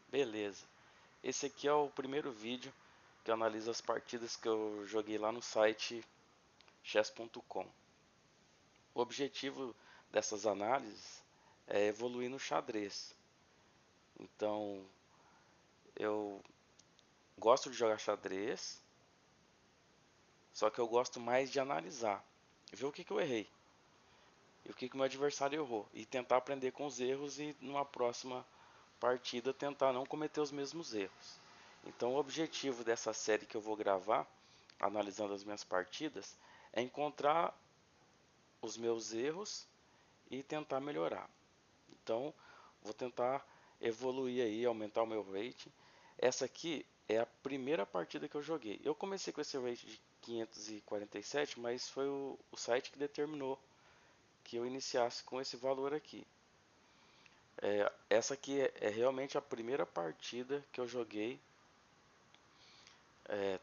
Beleza. Esse aqui é o primeiro vídeo que analisa as partidas que eu joguei lá no site chess.com. O objetivo dessas análises é evoluir no xadrez. Então, eu gosto de jogar xadrez, só que eu gosto mais de analisar, ver o que eu errei e o que o meu adversário errou e tentar aprender com os erros e numa próxima partida tentar não cometer os mesmos erros. Então, o objetivo dessa série que eu vou gravar, analisando as minhas partidas, é encontrar os meus erros e tentar melhorar. Então, vou tentar evoluir aí, aumentar o meu rating. Essa aqui é a primeira partida que eu joguei. Eu comecei com esse rating de 547, mas foi o site que determinou que eu iniciasse com esse valor aqui. Essa aqui é realmente a primeira partida que eu joguei.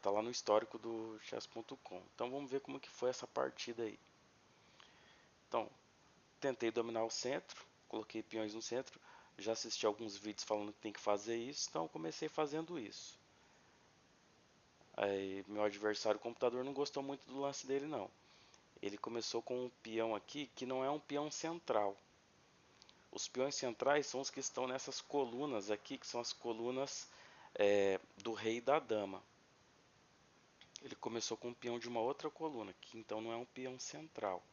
Tá lá no histórico do chess.com. Então vamos ver como que foi essa partida aí. Então, tentei dominar o centro, coloquei peões no centro. Já assisti alguns vídeos falando que tem que fazer isso, então comecei fazendo isso. Aí, meu adversário, o computador, não gostou muito do lance dele não. Ele começou com um peão aqui que não é um peão central. Os peões centrais são os que estão nessas colunas aqui, que são as colunas do rei e da dama. Ele começou com um peão de uma outra coluna, que então não é um peão central.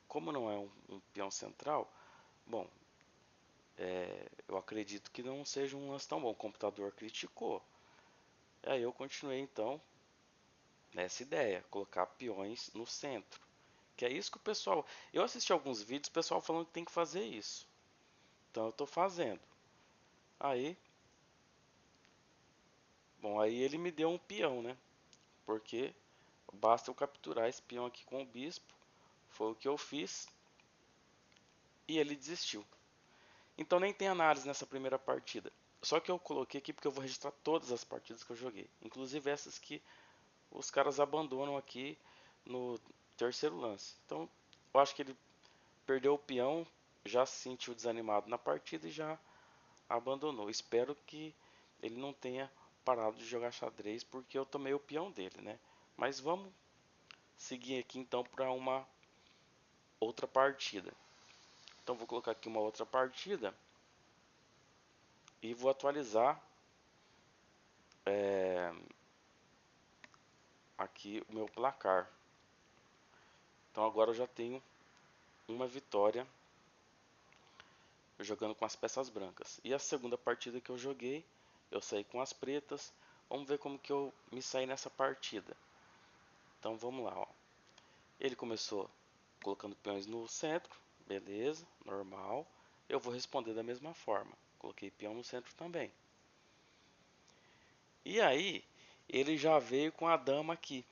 Como não é um peão central, bom, eu acredito que não seja um lance tão bom. O computador criticou. Aí eu continuei então nessa ideia, colocar peões no centro. Que é isso que o pessoal. Eu assisti alguns vídeos, o pessoal falando que tem que fazer isso. Então eu estou fazendo. Aí, bom, aí ele me deu um peão, né? Porque basta eu capturar esse peão aqui com o bispo. Foi o que eu fiz. E ele desistiu. Então nem tem análise nessa primeira partida. Só que eu coloquei aqui porque eu vou registrar todas as partidas que eu joguei. Inclusive essas que os caras abandonam aqui no terceiro lance. Então eu acho que ele perdeu o peão, já se sentiu desanimado na partida e já abandonou. Espero que ele não tenha parado de jogar xadrez porque eu tomei o peão dele, né? Mas vamos seguir aqui então para uma outra partida. Então vou colocar aqui uma outra partida e vou atualizar é, aqui o meu placar. Então agora eu já tenho uma vitória jogando com as peças brancas. E a segunda partida que eu joguei, eu saí com as pretas. Vamos ver como que eu me saí nessa partida. Então vamos lá, ó. Ele começou colocando peões no centro, beleza, normal. Eu vou responder da mesma forma. Coloquei peão no centro também. E aí, ele já veio com a dama aqui.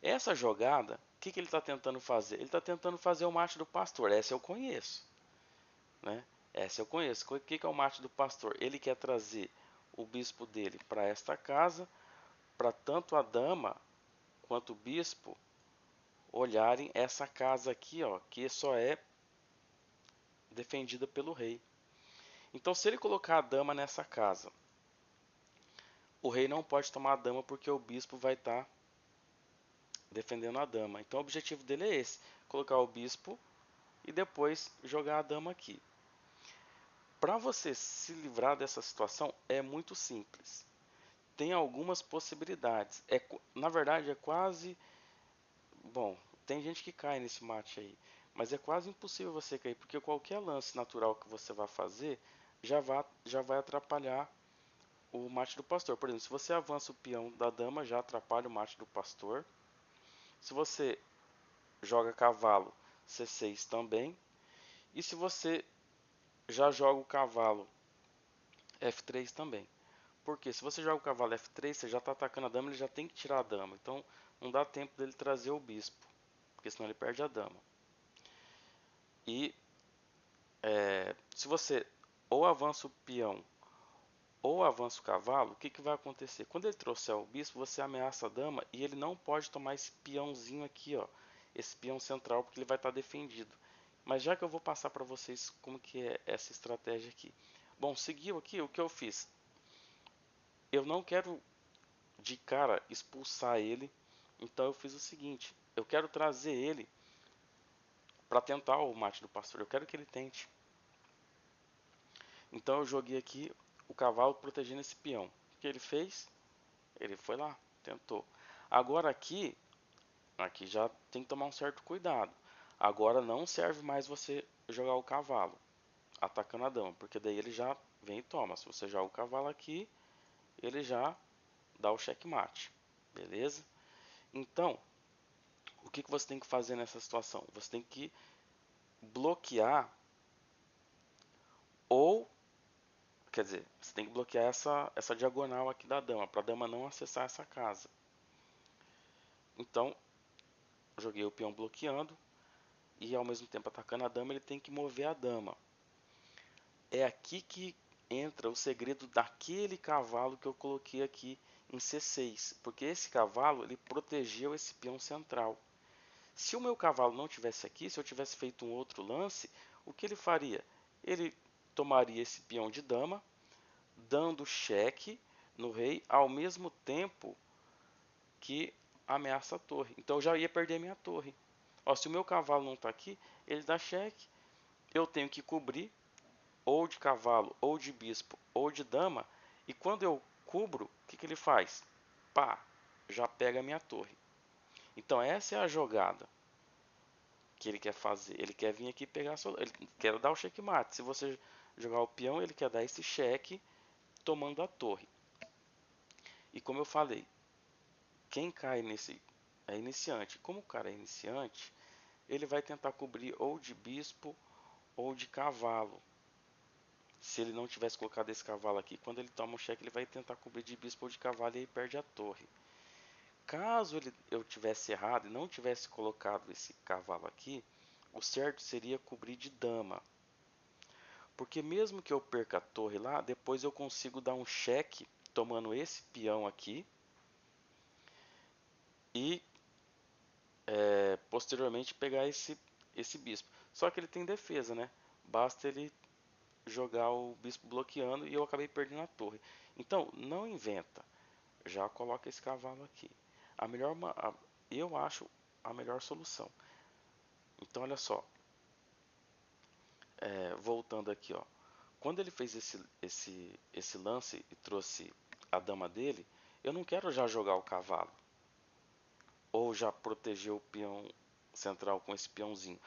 Essa jogada, o que ele está tentando fazer? Ele está tentando fazer o mate do pastor. Essa eu conheço, né? Essa eu conheço. O que é o mate do pastor? Ele quer trazer o bispo dele para esta casa, para tanto a dama quanto o bispo olharem essa casa aqui, ó, que só é defendida pelo rei. Então, se ele colocar a dama nessa casa, o rei não pode tomar a dama porque o bispo vai estar defendendo a dama. Então, o objetivo dele é esse: colocar o bispo e depois jogar a dama aqui. Para você se livrar dessa situação é muito simples. Tem algumas possibilidades. Na verdade, é quase. Bom, tem gente que cai nesse mate aí, mas é quase impossível você cair, porque qualquer lance natural que você vá fazer já vai atrapalhar o mate do pastor. Por exemplo, se você avança o peão da dama, já atrapalha o mate do pastor. Se você joga cavalo, C6 também. E se você já joga o cavalo F3 também. Porque se você joga o cavalo F3, você já está atacando a dama, ele já tem que tirar a dama. Então não dá tempo dele trazer o bispo, porque senão ele perde a dama. E se você ou avança o peão ou avança o cavalo, o que vai acontecer? Quando ele trouxer o bispo, você ameaça a dama e ele não pode tomar esse peãozinho aqui, ó, esse peão central, porque ele vai estar defendido. Mas já que eu vou passar para vocês como que é essa estratégia aqui. Bom, seguiu aqui, o que eu fiz? Eu não quero de cara expulsar ele, então eu fiz o seguinte: eu quero trazer ele para tentar o mate do pastor. Eu quero que ele tente. Então eu joguei aqui o cavalo protegendo esse peão. O que ele fez? Ele foi lá, tentou. Agora aqui já tem que tomar um certo cuidado. Agora não serve mais você jogar o cavalo atacando a dama, porque daí ele já vem e toma. Se você joga o cavalo aqui, ele já dá o checkmate. Beleza? Então, o que você tem que fazer nessa situação? Você tem que bloquear ou, quer dizer, você tem que bloquear essa diagonal aqui da dama, para a dama não acessar essa casa. Então, joguei o peão bloqueando e ao mesmo tempo atacando a dama, ele tem que mover a dama. É aqui que entra o segredo daquele cavalo que eu coloquei aqui em C6, porque esse cavalo ele protegeu esse peão central. Se o meu cavalo não tivesse aqui, se eu tivesse feito um outro lance, o que ele faria? Ele tomaria esse peão de dama, dando cheque no rei, ao mesmo tempo que ameaça a torre. Então eu já ia perder minha torre. Ó, se o meu cavalo não está aqui, ele dá cheque. Eu tenho que cobrir ou de cavalo, ou de bispo, ou de dama. E quando eu cubro, o que ele faz? Pá, já pega a minha torre. Então essa é a jogada que ele quer fazer. Ele quer vir aqui pegar a sua... Ele quer dar o checkmate. Se você jogar o peão, ele quer dar esse cheque tomando a torre. E como eu falei, quem cai nesse é iniciante. Como o cara é iniciante, ele vai tentar cobrir ou de bispo ou de cavalo. Se ele não tivesse colocado esse cavalo aqui, quando ele toma o cheque, ele vai tentar cobrir de bispo ou de cavalo e aí perde a torre. Caso eu tivesse errado e não tivesse colocado esse cavalo aqui, o certo seria cobrir de dama. Porque mesmo que eu perca a torre lá, depois eu consigo dar um cheque tomando esse peão aqui e posteriormente pegar esse bispo. Só que ele tem defesa, né? Basta ele jogar o bispo bloqueando e eu acabei perdendo a torre. Então, não inventa. Já coloca esse cavalo aqui. A melhor, eu acho a melhor solução. Então, olha só. Voltando aqui, ó. Quando ele fez esse lance e trouxe a dama dele, eu não quero já jogar o cavalo. Ou já proteger o peão central com esse peãozinho.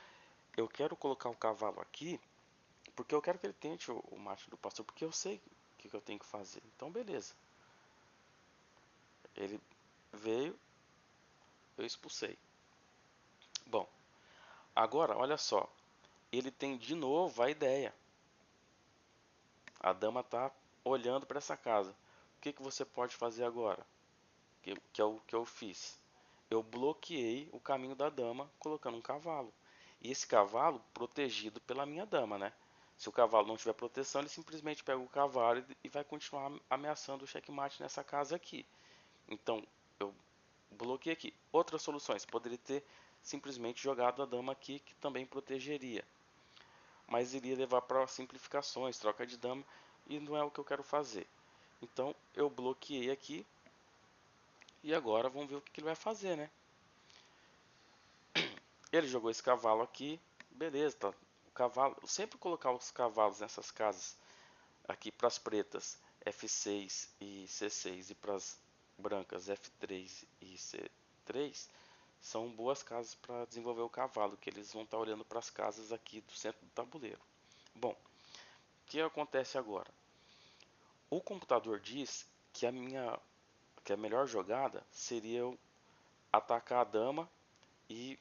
Eu quero colocar o cavalo aqui, porque eu quero que ele tente o mate do pastor, porque eu sei o que eu tenho que fazer. Então, beleza. Ele veio, eu expulsei. Bom, agora, olha só. Ele tem de novo a ideia. A dama está olhando para essa casa. O que você pode fazer agora? Que é o que eu fiz. Eu bloqueei o caminho da dama colocando um cavalo. E esse cavalo protegido pela minha dama, né? Se o cavalo não tiver proteção, ele simplesmente pega o cavalo e vai continuar ameaçando o checkmate nessa casa aqui. Então, eu bloqueei aqui. Outras soluções. Poderia ter simplesmente jogado a dama aqui, que também protegeria. Mas iria levar para simplificações, troca de dama, e não é o que eu quero fazer. Então, eu bloqueei aqui. E agora vamos ver o que ele vai fazer, né? Ele jogou esse cavalo aqui. Beleza, tá. O cavalo, eu sempre colocar os cavalos nessas casas aqui para as pretas F6 e C6 e para as brancas F3 e C3 são boas casas para desenvolver o cavalo, que eles vão estar olhando para as casas aqui do centro do tabuleiro. Bom, o que acontece agora? O computador diz que a melhor jogada seria eu atacar a dama e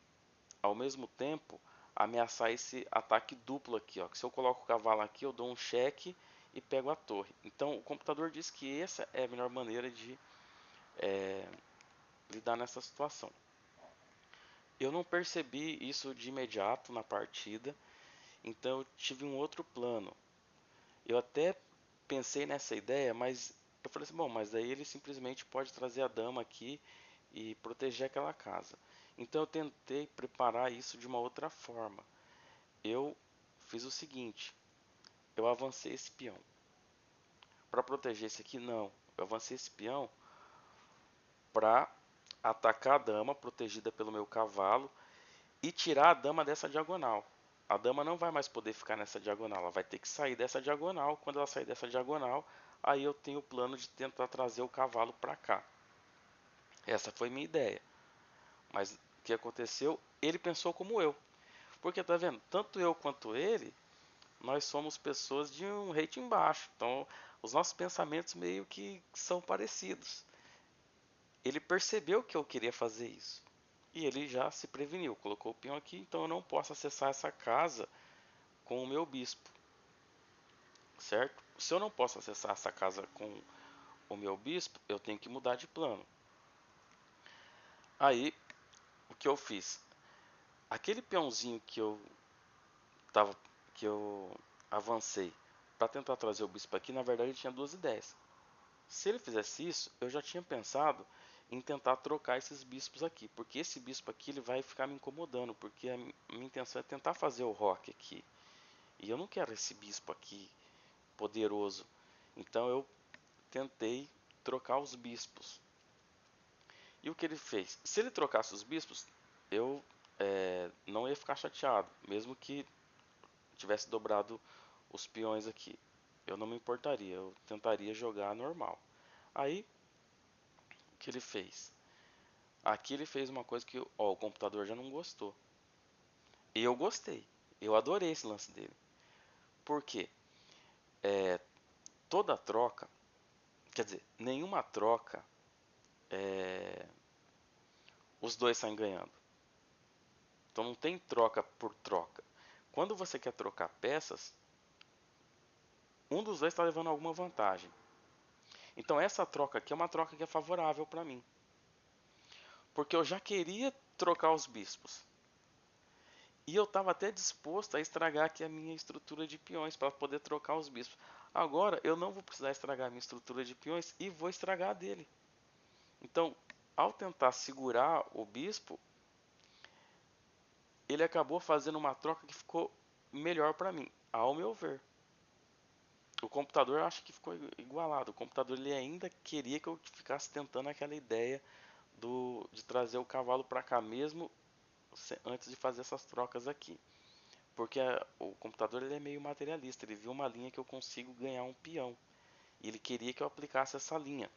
ao mesmo tempo ameaçar esse ataque duplo aqui, ó. Que se eu coloco o cavalo aqui, eu dou um cheque e pego a torre. Então o computador diz que essa é a melhor maneira de lidar nessa situação. Eu não percebi isso de imediato na partida, então eu tive um outro plano. Eu até pensei nessa ideia, mas eu falei assim, bom, mas daí ele simplesmente pode trazer a dama aqui e proteger aquela casa. Então eu tentei preparar isso de uma outra forma. Eu fiz o seguinte, eu avancei esse peão. para proteger esse aqui? Não. Eu avancei esse peão para atacar a dama, protegida pelo meu cavalo, e tirar a dama dessa diagonal. A dama não vai mais poder ficar nessa diagonal, ela vai ter que sair dessa diagonal. Quando ela sair dessa diagonal, aí eu tenho o plano de tentar trazer o cavalo para cá. Essa foi minha ideia. Mas o que aconteceu? Ele pensou como eu. Porque tá vendo? Tanto eu quanto ele, nós somos pessoas de um rating baixo. Então, os nossos pensamentos meio que são parecidos. Ele percebeu que eu queria fazer isso. E ele já se preveniu, colocou o peão aqui, então eu não posso acessar essa casa com o meu bispo, certo? Se eu não posso acessar essa casa com o meu bispo, eu tenho que mudar de plano. Aí, o que eu fiz? Aquele peãozinho tava, que eu avancei para tentar trazer o bispo aqui, na verdade ele tinha duas ideias. Se ele fizesse isso, eu já tinha pensado em tentar trocar esses bispos aqui, porque esse bispo aqui ele vai ficar me incomodando, porque a minha intenção é tentar fazer o rock aqui. E eu não quero esse bispo aqui poderoso. Então eu tentei trocar os bispos. E o que ele fez? Se ele trocasse os bispos, eu não ia ficar chateado, mesmo que tivesse dobrado os peões aqui. Eu não me importaria, eu tentaria jogar normal. Aí, o que ele fez? Aqui ele fez uma coisa que o computador já não gostou. E eu gostei. Eu adorei esse lance dele. Por quê? É, toda troca, quer dizer, nenhuma troca, é, os dois saem ganhando. Então não tem troca por troca. Quando você quer trocar peças, um dos dois está levando alguma vantagem. Então essa troca aqui é uma troca que é favorável para mim. Porque eu já queria trocar os bispos. E eu estava até disposto a estragar aqui a minha estrutura de peões para poder trocar os bispos. Agora eu não vou precisar estragar a minha estrutura de peões e vou estragar a dele. Então, ao tentar segurar o bispo, ele acabou fazendo uma troca que ficou melhor para mim, ao meu ver. O computador acho que ficou igualado. O computador ele ainda queria que eu ficasse tentando aquela ideia de trazer o cavalo para cá mesmo antes de fazer essas trocas aqui. Porque o computador ele é meio materialista. Ele viu uma linha que eu consigo ganhar um peão. E ele queria que eu aplicasse essa linha.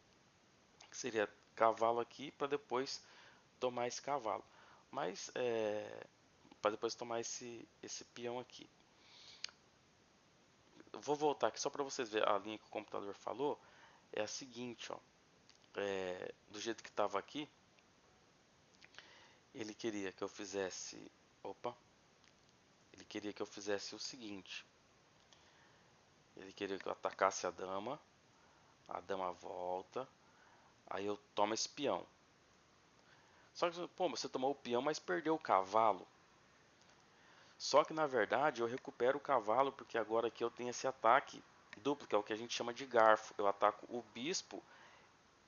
Que seria cavalo aqui para depois tomar esse cavalo. Mas para depois tomar esse peão aqui. Vou voltar aqui só para vocês verem a linha que o computador falou. É a seguinte, ó. Do jeito que estava aqui, ele queria que eu fizesse. Opa! Ele queria que eu fizesse o seguinte: ele queria que eu atacasse a dama volta, aí eu tomo esse peão. Só que, pô, você tomou o peão, mas perdeu o cavalo. Só que na verdade eu recupero o cavalo porque agora aqui eu tenho esse ataque duplo, que é o que a gente chama de garfo. Eu ataco o bispo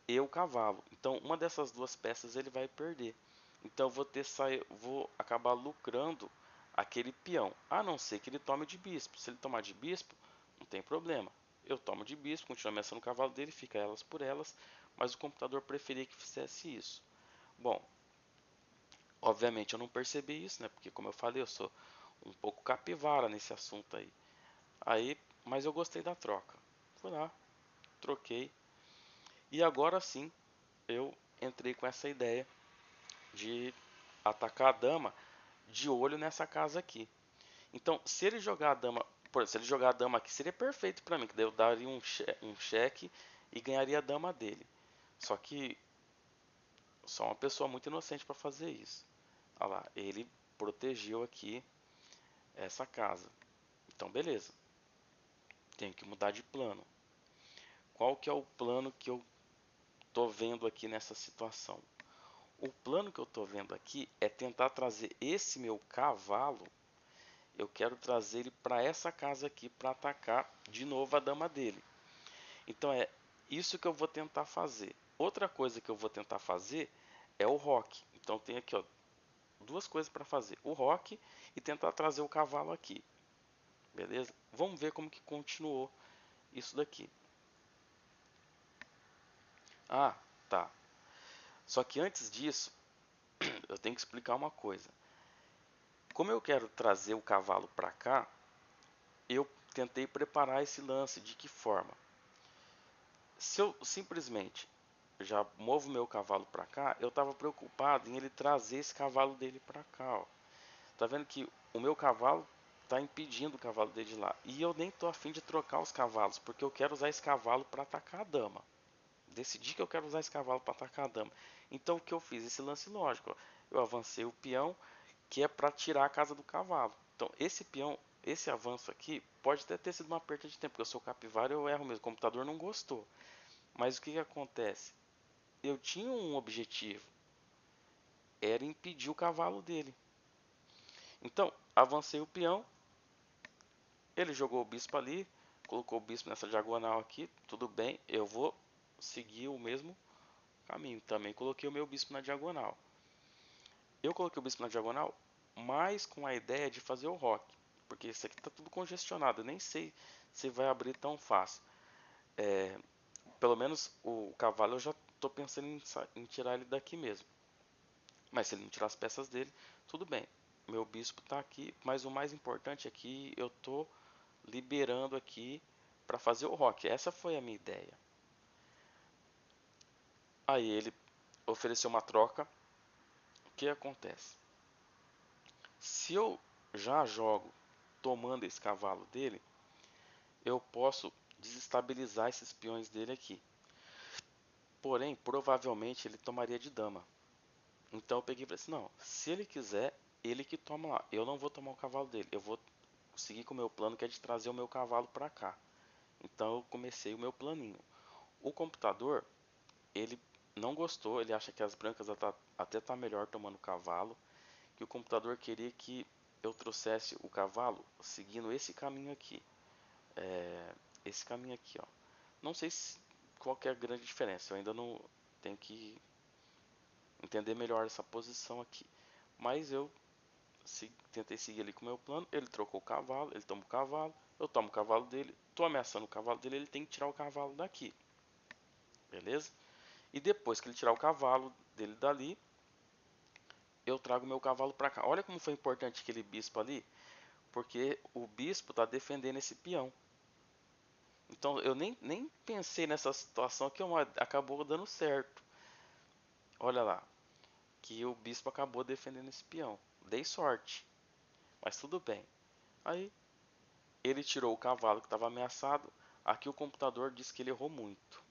e o cavalo. Então uma dessas duas peças ele vai perder. Então eu vou acabar lucrando aquele peão. A não ser que ele tome de bispo. Se ele tomar de bispo, não tem problema. Eu tomo de bispo, continuo ameaçando o cavalo dele, fica elas por elas. Mas o computador preferia que fizesse isso. Bom, obviamente eu não percebi isso, né? Porque como eu falei, eu sou um pouco capivara nesse assunto aí. Mas eu gostei da troca. Fui lá, troquei. E agora sim, eu entrei com essa ideia de atacar a dama de olho nessa casa aqui. Então, se ele jogar a dama, por exemplo, se ele jogar a dama aqui, seria perfeito para mim, que daí eu daria um cheque e ganharia a dama dele. Só que só uma pessoa muito inocente para fazer isso. Olha lá, ele protegeu aqui essa casa. Então, beleza. Tenho que mudar de plano. Qual que é o plano que eu tô vendo aqui nessa situação? O plano que eu tô vendo aqui é tentar trazer esse meu cavalo. Eu quero trazer ele para essa casa aqui para atacar de novo a dama dele. Então é isso que eu vou tentar fazer. Outra coisa que eu vou tentar fazer é o rock. Então tem aqui ó, duas coisas para fazer: o rock e tentar trazer o cavalo aqui. Beleza? Vamos ver como que continuou isso daqui. Ah, tá. Só que antes disso, eu tenho que explicar uma coisa. Como eu quero trazer o cavalo para cá, eu tentei preparar esse lance. De que forma? Se eu simplesmente já movo meu cavalo para cá, eu estava preocupado em ele trazer esse cavalo dele para cá, ó. Tá vendo que o meu cavalo está impedindo o cavalo dele de lá. E eu nem tô afim de trocar os cavalos, porque eu quero usar esse cavalo para atacar a dama. Decidi que eu quero usar esse cavalo para atacar a dama. Então o que eu fiz? Esse lance lógico, ó. Eu avancei o peão, que é para tirar a casa do cavalo. Então esse peão, esse avanço aqui, pode até ter sido uma perda de tempo, porque eu sou capivara e eu erro mesmo. O computador não gostou. Mas o que acontece? Eu tinha um objetivo, era impedir o cavalo dele. Então, avancei o peão, ele jogou o bispo ali, colocou o bispo nessa diagonal aqui, tudo bem, eu vou seguir o mesmo caminho. Também coloquei o meu bispo na diagonal. Eu coloquei o bispo na diagonal, mas com a ideia de fazer o rock, porque isso aqui está tudo congestionado, eu nem sei se vai abrir tão fácil. Pelo menos o cavalo eu já estou pensando em tirar ele daqui mesmo. Mas se ele não tirar as peças dele, tudo bem. Meu bispo está aqui, mas o mais importante é que eu estou liberando aqui para fazer o rock. Essa foi a minha ideia. Aí ele ofereceu uma troca. O que acontece? Se eu já jogo tomando esse cavalo dele, eu posso desestabilizar esses peões dele aqui. Porém, provavelmente ele tomaria de dama. Então eu peguei e falei assim, não, se ele quiser, ele que toma lá. Eu não vou tomar o cavalo dele. Eu vou seguir com o meu plano, que é de trazer o meu cavalo para cá. Então eu comecei o meu planinho. O computador, ele não gostou, ele acha que as brancas até tá melhor tomando o cavalo, que o computador queria que eu trouxesse o cavalo seguindo esse caminho aqui. Esse caminho aqui, ó. Não sei qual que é a grande diferença, eu ainda não tenho que entender melhor essa posição aqui. Mas eu tentei seguir ali com o meu plano, ele trocou o cavalo, ele toma o cavalo, eu tomo o cavalo dele, tô ameaçando o cavalo dele, ele tem que tirar o cavalo daqui. Beleza? E depois que ele tirar o cavalo dele dali, eu trago meu cavalo para cá. Olha como foi importante aquele bispo ali, porque o bispo está defendendo esse peão. Então eu nem pensei nessa situação que acabou dando certo. Olha lá, que o bispo acabou defendendo esse peão. Dei sorte, mas tudo bem. Aí ele tirou o cavalo que estava ameaçado. Aqui o computador diz que ele errou muito.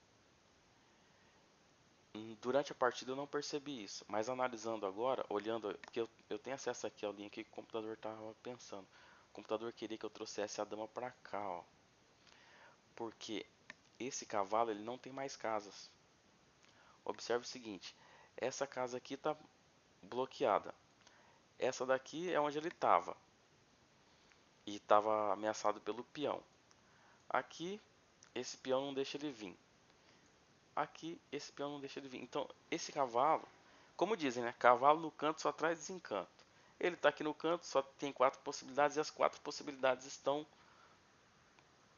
Durante a partida eu não percebi isso, mas analisando agora, olhando, porque eu tenho acesso aqui ao link que o computador estava pensando. O computador queria que eu trouxesse a dama para cá, ó, porque esse cavalo ele não tem mais casas. Observe o seguinte, essa casa aqui está bloqueada. Essa daqui é onde ele estava e estava ameaçado pelo peão. Aqui esse peão não deixa ele vir. Aqui esse peão não deixa ele vir. Então esse cavalo, como dizem, né? Cavalo no canto só traz desencanto. Ele está aqui no canto, só tem 4 possibilidades e as 4 possibilidades estão.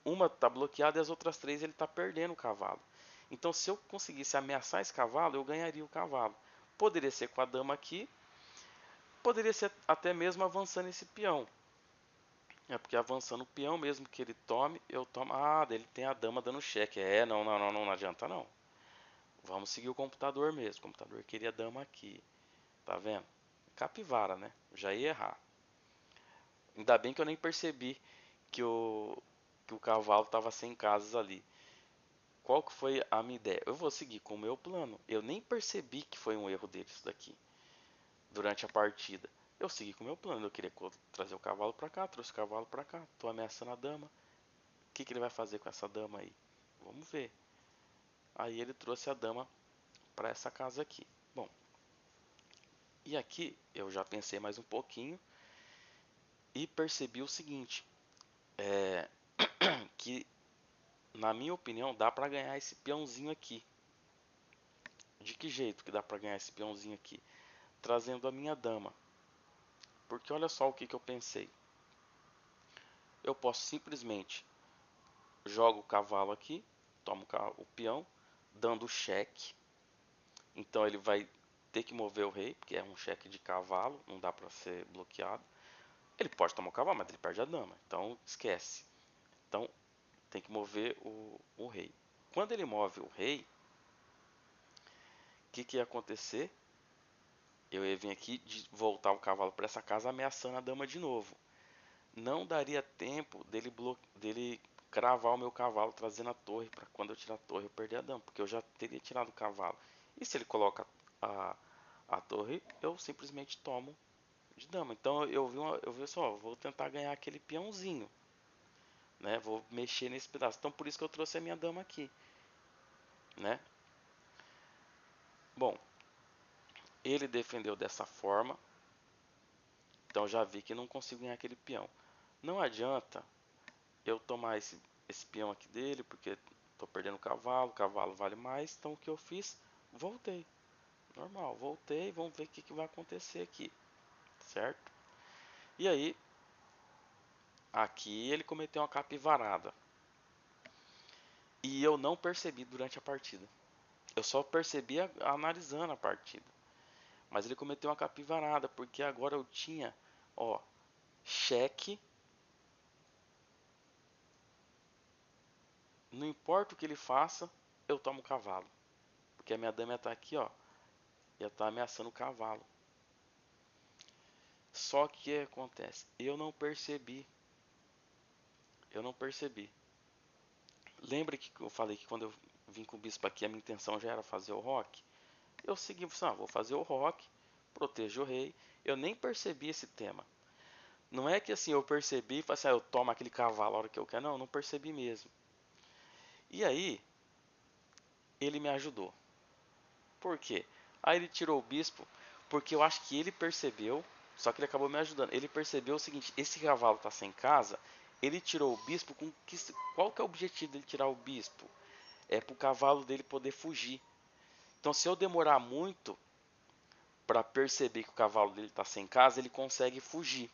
Uma está bloqueada e as outras 3 ele está perdendo o cavalo. Então se eu conseguisse ameaçar esse cavalo, eu ganharia o cavalo. Poderia ser com a dama aqui, poderia ser até mesmo avançando esse peão. É porque avançando o peão, mesmo que ele tome, eu tomo. Ah, ele tem a dama dando cheque. Não adianta não. Vamos seguir o computador mesmo. O computador queria dama aqui. Tá vendo? Capivara, né? Já ia errar. Ainda bem que eu nem percebi que o cavalo estava sem casas ali. Qual que foi a minha ideia? Eu vou seguir com o meu plano. Eu nem percebi que foi um erro deles daqui durante a partida. Eu segui com o meu plano. Eu queria trazer o cavalo para cá, trouxe o cavalo para cá. Tô ameaçando a dama. O que ele vai fazer com essa dama aí? Vamos ver. Aí ele trouxe a dama para essa casa aqui. Bom, e aqui eu já pensei mais um pouquinho e percebi o seguinte, que na minha opinião dá para ganhar esse peãozinho aqui. De que jeito que dá para ganhar esse peãozinho aqui? Trazendo a minha dama. Porque olha só o que eu pensei. Eu posso simplesmente jogo o cavalo aqui, tomo o peão, dando cheque. Então ele vai ter que mover o rei, porque é um cheque de cavalo, não dá para ser bloqueado. Ele pode tomar o cavalo, mas ele perde a dama, então esquece. Então tem que mover o rei. Quando ele move o rei, o que ia acontecer? Eu ia vir aqui de voltar o cavalo para essa casa ameaçando a dama de novo. Não daria tempo dele cravar o meu cavalo trazendo a torre, para quando eu tirar a torre eu perder a dama, porque eu já teria tirado o cavalo. E se ele coloca a, a torre, eu simplesmente tomo de dama. Então eu vi só, vou tentar ganhar aquele peãozinho, né? Vou mexer nesse pedaço. Então por isso que eu trouxe a minha dama aqui, né? Bom, ele defendeu dessa forma, então já vi que não consigo ganhar aquele peão. Não adianta eu tomar esse peão aqui dele, porque estou perdendo o cavalo vale mais. Então o que eu fiz? Voltei. Normal, voltei, vamos ver o que vai acontecer aqui, certo? E aí, aqui ele cometeu uma capivarada. E eu não percebi durante a partida. Eu só percebi analisando a partida. Mas ele cometeu uma capivarada, porque agora eu tinha, ó, cheque. Não importa o que ele faça, eu tomo o cavalo. Porque a minha dama ia estar aqui, ó. Ia estar ameaçando o cavalo. Só que o que acontece? Eu não percebi. Eu não percebi. Lembra que eu falei que quando eu vim com o bispo aqui, a minha intenção já era fazer o rock? Eu segui, vou fazer o rock, proteger o rei. Eu nem percebi esse tema. Não é que assim eu percebi e falei assim, eu tomo aquele cavalo a hora que eu quero. Não, não percebi mesmo. E aí, ele me ajudou. Por quê? Aí ele tirou o bispo, porque eu acho que ele percebeu, só que ele acabou me ajudando. Ele percebeu o seguinte, esse cavalo está sem casa, ele tirou o bispo com qual que é o objetivo dele tirar o bispo? É para o cavalo dele poder fugir. Então se eu demorar muito para perceber que o cavalo dele está sem casa, ele consegue fugir.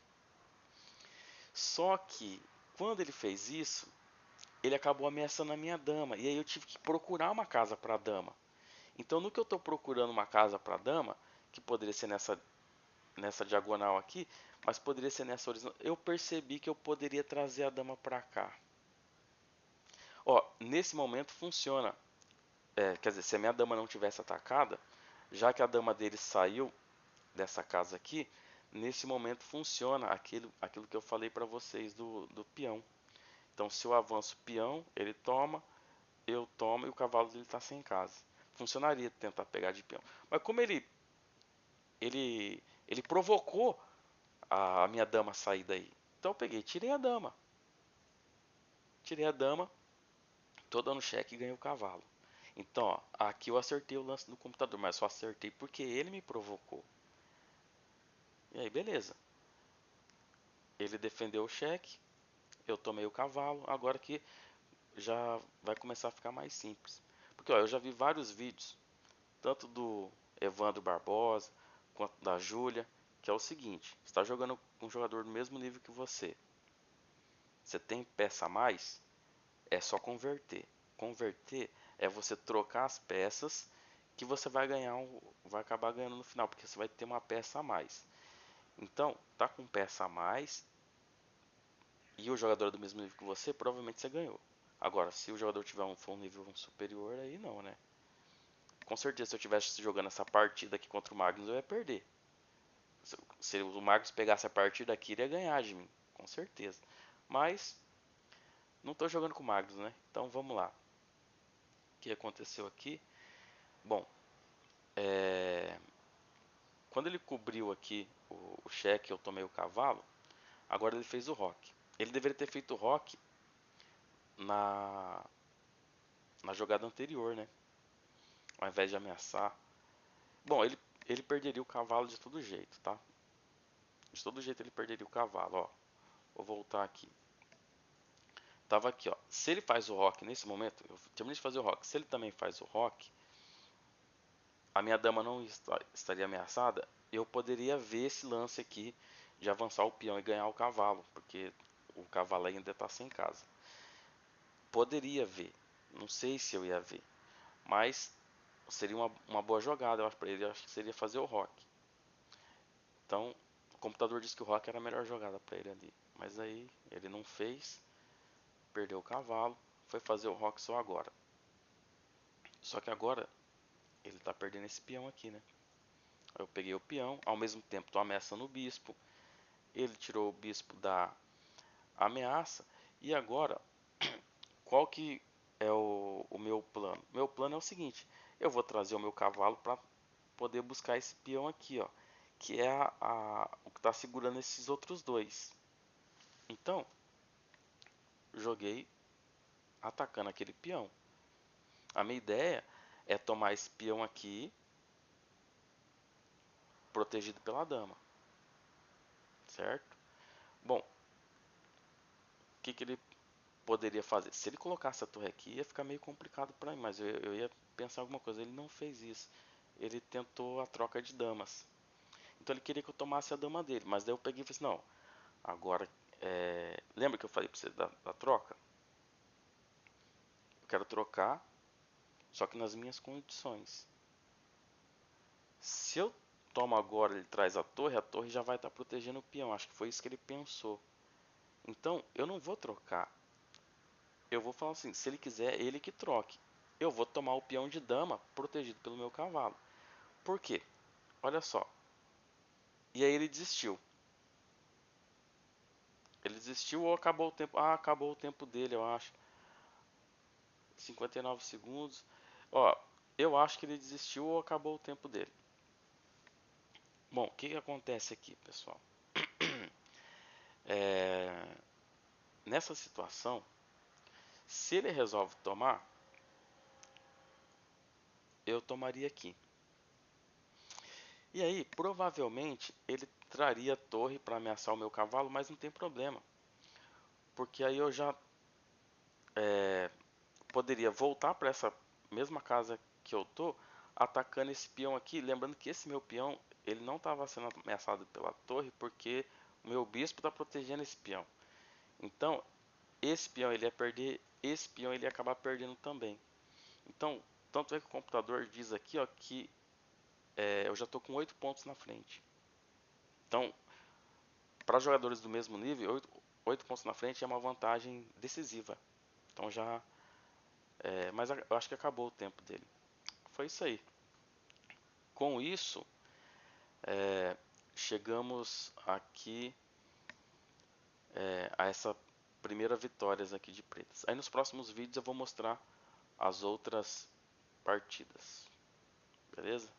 Só que quando ele fez isso, ele acabou ameaçando a minha dama. E aí eu tive que procurar uma casa para a dama. Então no que eu estou procurando uma casa para a dama, que poderia ser nessa diagonal aqui, mas poderia ser nessa horizontal, eu percebi que eu poderia trazer a dama para cá. Ó, nesse momento funciona. Quer dizer, se a minha dama não tivesse atacada, já que a dama dele saiu dessa casa aqui, nesse momento funciona aquilo que eu falei para vocês do peão. Então, se eu avanço o peão, ele toma, eu tomo e o cavalo dele está sem casa. Funcionaria tentar pegar de peão. Mas como ele provocou a minha dama a sair daí. Então eu peguei, tirei a dama. Tirei a dama, tô dando cheque e ganhei o cavalo. Então, ó, aqui eu acertei o lance do computador, mas só acertei porque ele me provocou. E aí, beleza. Ele defendeu o cheque, eu tomei o cavalo, agora que já vai começar a ficar mais simples. Porque ó, eu já vi vários vídeos, tanto do Evandro Barbosa, quanto da Júlia, que é o seguinte, você está jogando com um jogador do mesmo nível que você. Você tem peça a mais, é só converter. Converter é você trocar as peças que você vai ganhar, vai acabar ganhando no final, porque você vai ter uma peça a mais. Então, tá com peça a mais e o jogador é do mesmo nível que você, provavelmente você ganhou. Agora, se o jogador tiver for um nível superior, aí não, né? Com certeza, se eu estivesse jogando essa partida aqui contra o Magnus, eu ia perder. Se o Magnus pegasse a partida aqui, ele ia ganhar de mim, com certeza. Mas, não estou jogando com o Magnus, né? Então, vamos lá. O que aconteceu aqui? Bom, quando ele cobriu aqui o cheque, eu tomei o cavalo. Agora ele fez o rock. Ele deveria ter feito o rock na, na jogada anterior, né? Ao invés de ameaçar. Bom, ele perderia o cavalo de todo jeito, tá? De todo jeito ele perderia o cavalo, ó. Vou voltar aqui. Tava aqui, ó. Se ele faz o rock nesse momento, eu terminei de fazer o rock. Se ele também faz o rock, a minha dama não estaria ameaçada. Eu poderia ver esse lance aqui de avançar o peão e ganhar o cavalo, porque o cavalo ainda está sem casa. Poderia ver, não sei se eu ia ver, Mas seria uma boa jogada, eu acho, para ele. Eu acho que seria fazer o rock. Então, o computador disse que o rock era a melhor jogada para ele ali. Mas aí ele não fez, perdeu o cavalo, foi fazer o rock só agora. Só que agora ele está perdendo esse peão aqui, né? Eu peguei o peão, ao mesmo tempo estou ameaçando o bispo. Ele tirou o bispo da ameaça. E agora, qual que é o meu plano? Meu plano é o seguinte: eu vou trazer o meu cavalo para poder buscar esse peão aqui, ó, que é o que está segurando esses outros dois. Então, joguei atacando aquele peão. A minha ideia é tomar esse peão aqui, protegido pela dama, certo? Bom, o que ele poderia fazer? Se ele colocasse a torre aqui, ia ficar meio complicado para mim, mas eu ia pensar alguma coisa. Ele não fez isso. Ele tentou a troca de damas. Então ele queria que eu tomasse a dama dele, mas daí eu peguei e falei assim, não, agora, lembra que eu falei para você da troca? Eu quero trocar, só que nas minhas condições. Se eu tomo agora, ele traz a torre já vai estar protegendo o peão. Acho que foi isso que ele pensou. Então, eu não vou trocar. Eu vou falar assim, se ele quiser, ele que troque. Eu vou tomar o peão de dama protegido pelo meu cavalo. Por quê? Olha só. E aí ele desistiu. Ele desistiu ou acabou o tempo? Ah, acabou o tempo dele, eu acho. 59 segundos. Ó, eu acho que ele desistiu ou acabou o tempo dele. Bom, o que acontece aqui, pessoal? É, nessa situação, se ele resolve tomar, eu tomaria aqui. E aí, provavelmente, ele traria a torre para ameaçar o meu cavalo, mas não tem problema. Porque aí eu já poderia voltar para essa mesma casa que eu tô, atacando esse peão aqui. Lembrando que esse meu peão, ele não estava sendo ameaçado pela torre, porque o meu bispo está protegendo esse peão. Então, esse peão ele ia perder, esse peão ele ia acabar perdendo também. Então, tanto é que o computador diz aqui, ó, que eu já estou com 8 pontos na frente. Então, para jogadores do mesmo nível, 8 pontos na frente é uma vantagem decisiva. Então já. Mas eu acho que acabou o tempo dele. Foi isso aí. Com isso, chegamos aqui a essa primeira vitória aqui de pretas. Aí nos próximos vídeos eu vou mostrar as outras partidas. Beleza?